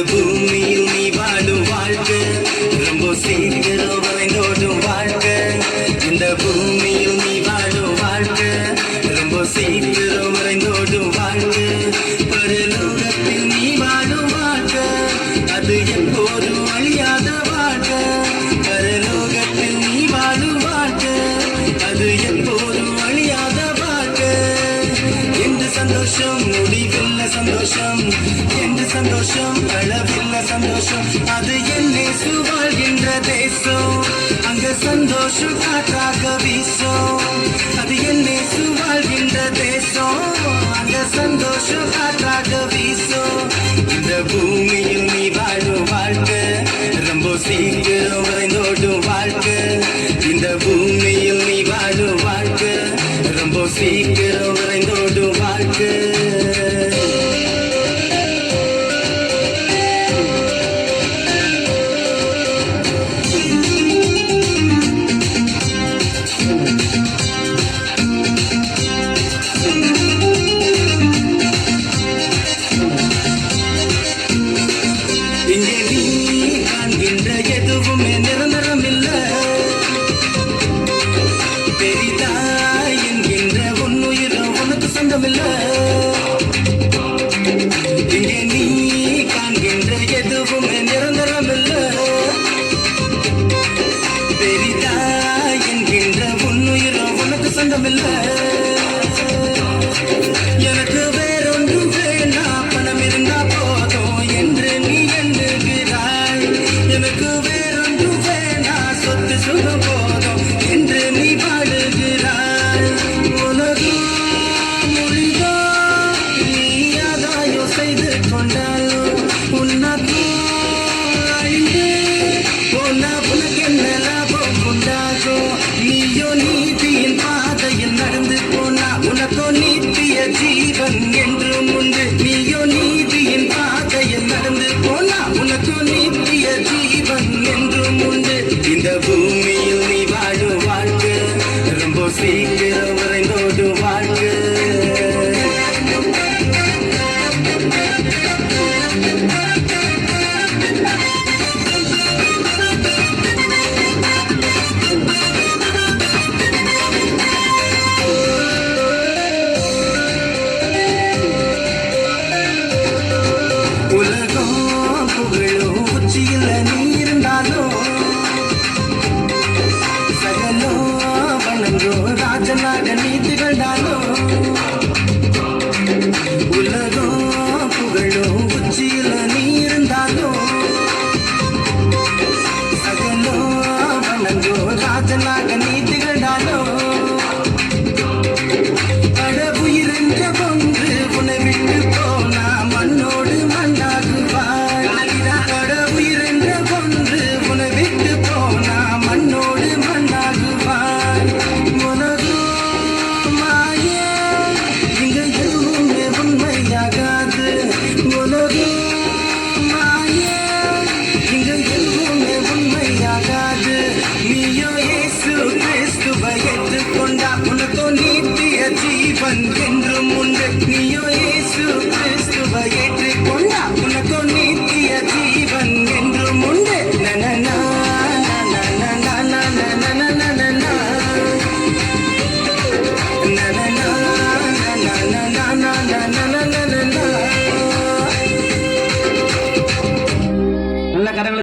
பூமியில் நீ வாழும் வாழ்க்கை ரொம்ப சீக்கிரம் வரைந்தோடும் வாழ்க்கை. இந்த பூமியில் நீ வாழும் வாழ்க்கை ரொம்ப சீக்கிரம் வரைந்தோடும் வாழ்க்கை. பரலோகத்தில் நீ வாழும் வாழ்க்கை அது எப்போதும் அழியாத வாழ்க்கை. பரலோகத்தில் நீ வாழும் வாழ்க்கை அது எப்போதும் அழியாத வாழ்க்கை. என்று சந்தோஷம் முடிவில்ல சந்தோஷம், என்று சந்தோஷம் அளவில்ல சந்தோஷம். அது என்னை வாழ்கின்ற தேசம், அங்க சந்தோஷம் காற்றாக வீசும். அது என்னை வாழ்கின்ற தேசம், அங்க சந்தோஷம் காற்றாக வீசும். இந்த பூமியில் நீ வாழும் வாழ்க்கை ரொம்ப சீக்கிரம் வரைந்தோடும் வாழ்க்கை. இந்த பூமியில் நீ வாழும் வாழ்க்கை ரொம்ப சீக்கிரம் வரைந்தோடும் வாழ்க்கை. இங்கே நீ காண்கின்ற எதுவுமே நிரந்தரம் இல்ல. பெரிதாய் என்கின்ற உன்னுயிரும் உனக்கு சொந்தம் இல்ல. இங்கே நீ காண்கின்ற எதுவுமே நிரந்தரம் இல்ல. பெரிதாய் என்கின்ற உன்னுயிரும் உனக்கு சொந்தம் இல்ல. எனக்கு வேறொன்றும் வேணா, பணம் இருந்தா போதும் என்று நீ எண்ணுகிறாய். எனக்கு வேறொன்றும் வேணா, சொத்து சுகம் போதும் என்று நீ வாழுகிறாய். உலகம் மொழிதோ நீ ஆதாயம் செய்து கொண்டாலும் உனக்கும் அழிந்து போனா உனக்கு என்ன லாபம் உண்டாகும்? நீயோ நீதியின் பாதையில் நடந்து போனா உனக்கோ நித்திய ஜீவன் என்றும்